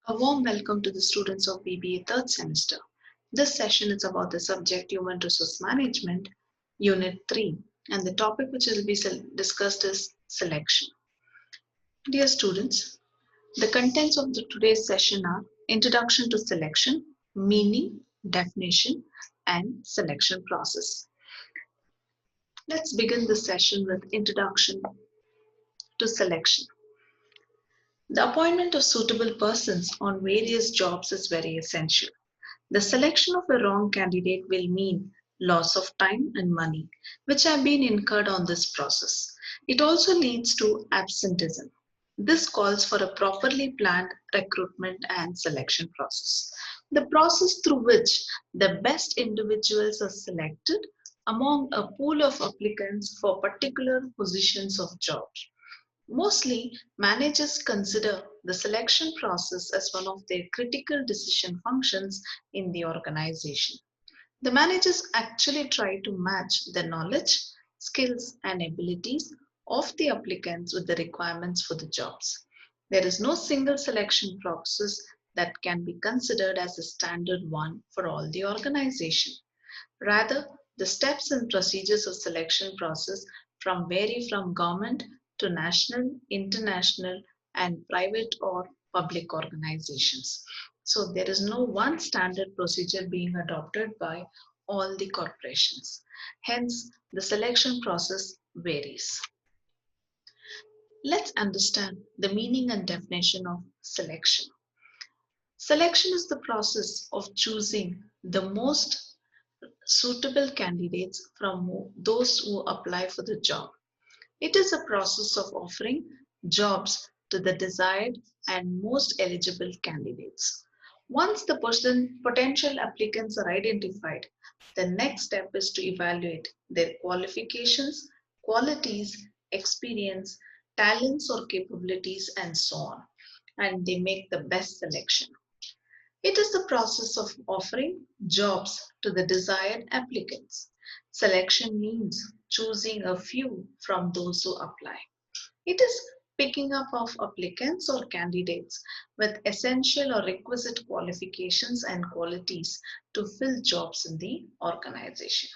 A warm welcome to the students of BBA third semester. This session is about the subject Human Resource Management, Unit 3, and the topic which will be discussed is selection. Dear students, the contents of today's session are Introduction to Selection, Meaning, Definition, and Selection Process. Let's begin the session with Introduction to Selection. The appointment of suitable persons on various jobs is very essential. The selection of a wrong candidate will mean loss of time and money, which have been incurred on this process. It also leads to absenteeism. This calls for a properly planned recruitment and selection process. The process through which the best individuals are selected among a pool of applicants for particular positions of jobs. Mostly, managers consider the selection process as one of their critical decision functions in the organization. The managers actually try to match the knowledge, skills, and abilities of the applicants with the requirements for the jobs. There is no single selection process that can be considered as a standard one for all the organization. Rather, the steps and procedures of selection process vary from government to national, international, and private or public organizations. So there is no one standard procedure being adopted by all the corporations. Hence, the selection process varies. Let's understand the meaning and definition of selection. Selection is the process of choosing the most suitable candidates from those who apply for the job. It is a process of offering jobs to the desired and most eligible candidates. Once the potential applicants are identified, the next step is to evaluate their qualifications, qualities, experience, talents, or capabilities, and so on. And they make the best selection. It is the process of offering jobs to the desired applicants. Selection means choosing a few from those who apply. It is picking up of applicants or candidates with essential or requisite qualifications and qualities to fill jobs in the organization.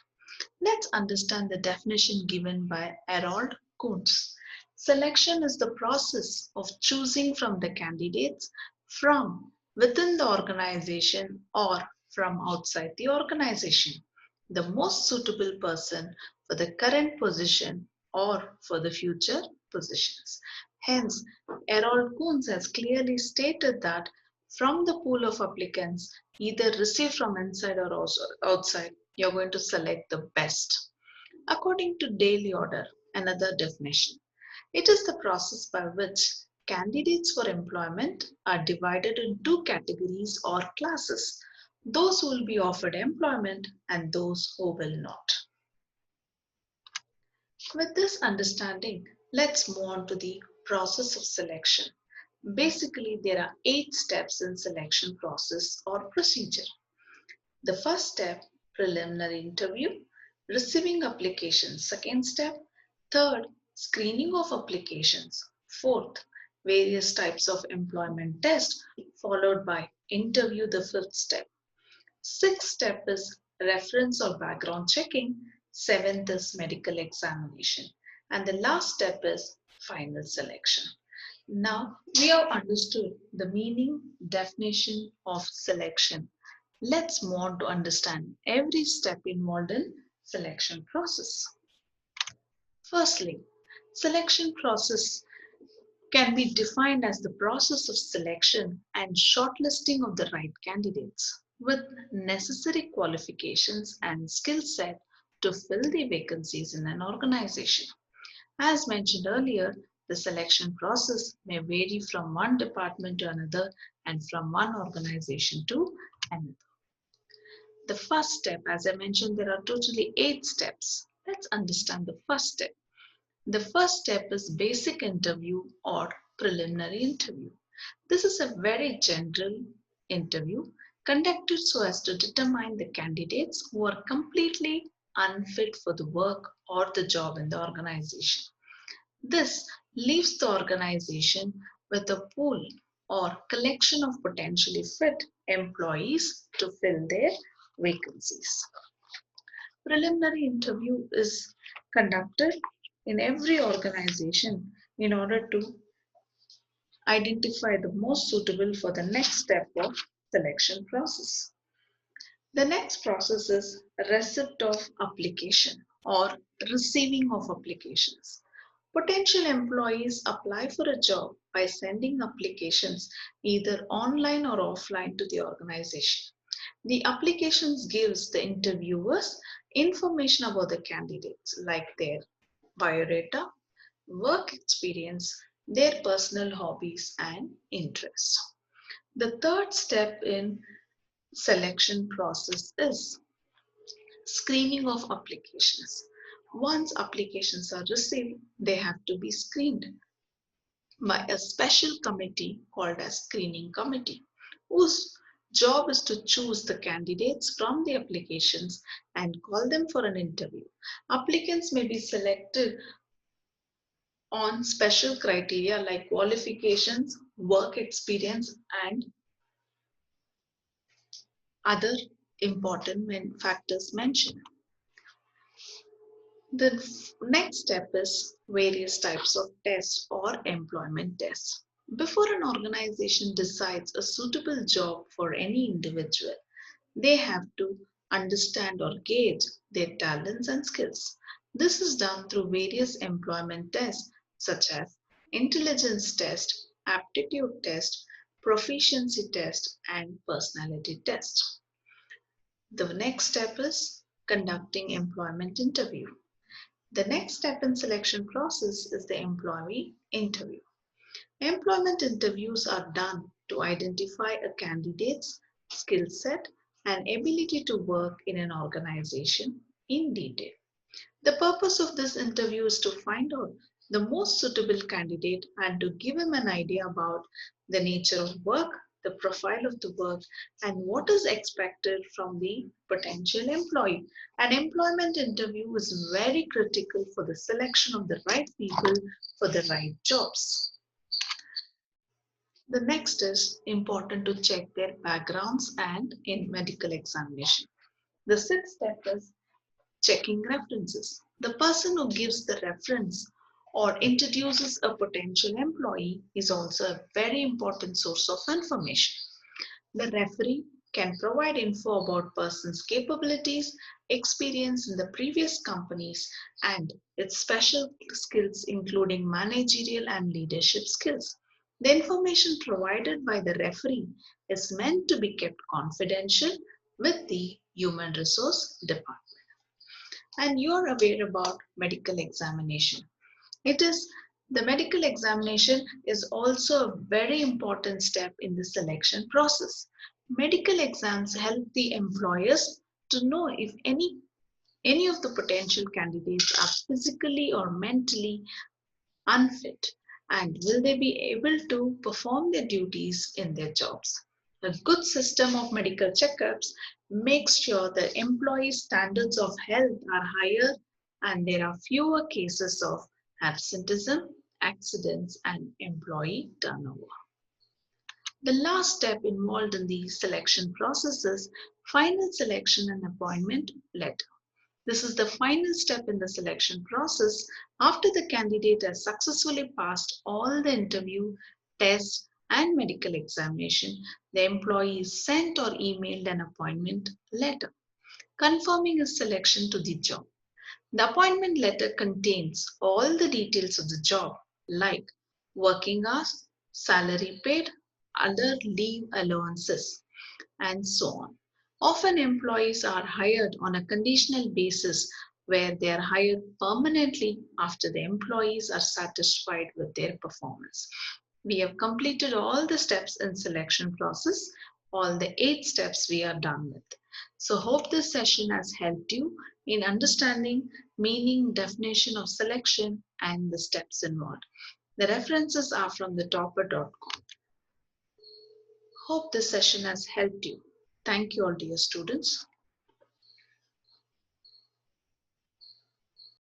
Let's understand the definition given by Harold Kuntz. Selection is the process of choosing from the candidates from within the organization or from outside the organization, the most suitable person for the current position or for the future positions. Hence, Harold Kuntz has clearly stated that from the pool of applicants, either received from inside or also outside, you're going to select the best. According to daily order, another definition, it is the process by which candidates for employment are divided in two categories or classes, those who will be offered employment and those who will not. With this understanding, let's move on to the process of selection. Basically, there are 8 steps in selection process or procedure. The first step, preliminary interview, receiving applications. Second step, third, screening of applications. Fourth, various types of employment test, followed by interview, the fifth step. Sixth step is reference or background checking. Seventh is medical examination. And the last step is final selection. Now we have understood the meaning, definition of selection. Let's move on to understand every step involved in selection process. Firstly, selection process can be defined as the process of selection and shortlisting of the right candidates with necessary qualifications and skill set to fill the vacancies in an organization. As mentioned earlier, the selection process may vary from one department to another and from one organization to another. The first step, as I mentioned, there are totally 8 steps. Let's understand the first step. The first step is basic interview or preliminary interview. This is a very general interview conducted so as to determine the candidates who are completely unfit for the work or the job in the organization. This leaves the organization with a pool or collection of potentially fit employees to fill their vacancies. Preliminary interview is conducted in every organization in order to identify the most suitable for the next step of selection process. The next process is receipt of application or receiving of applications. Potential employees apply for a job by sending applications either online or offline to the organization. The applications gives the interviewers information about the candidates like their biodata, work experience, their personal hobbies and interests. The third step in selection process is screening of applications. Once applications are received, they have to be screened by a special committee called as screening committee, whose job is to choose the candidates from the applications and call them for an interview. Applicants may be selected on special criteria like qualifications, work experience, and other important factors mentioned. The next step is various types of tests or employment tests. Before an organization decides a suitable job for any individual, they have to understand or gauge their talents and skills. This is done through various employment tests such as intelligence test, aptitude test, proficiency test, and personality test. The next step is conducting employment interview. The next step in selection process is the employee interview. Employment interviews are done to identify a candidate's skill set and ability to work in an organization in detail. The purpose of this interview is to find out the most suitable candidate and to give him an idea about the nature of work, the profile of the work, and what is expected from the potential employee. An employment interview is very critical for the selection of the right people for the right jobs. The next is important to check their backgrounds and in medical examination. The sixth step is checking references. The person who gives the reference or introduces a potential employee is also a very important source of information. The referee can provide info about person's capabilities, experience in the previous companies, and its special skills including managerial and leadership skills. The information provided by the referee is meant to be kept confidential with the human resource department. And you're aware about medical examination. It is the medical examination is also a very important step in the selection process. Medical exams help the employers to know if any of the potential candidates are physically or mentally unfit and will they be able to perform their duties in their jobs. A good system of medical checkups makes sure the employee standards of health are higher and there are fewer cases of absenteeism, accidents, and employee turnover. The last step involved in the selection process is final selection and appointment letter. This is the final step in the selection process after the candidate has successfully passed all the interview, tests, and medical examination. The employee is sent or emailed an appointment letter confirming his selection to the job. The appointment letter contains all the details of the job like working hours, salary paid, other leave allowances, and so on. Often employees are hired on a conditional basis where they are hired permanently after the employees are satisfied with their performance. We have completed all the steps in selection process, all the 8 steps we are done with. So hope this session has helped you in understanding meaning, definition of selection and the steps involved. The references are from the topper.com. Hope this session has helped you. Thank you all dear students.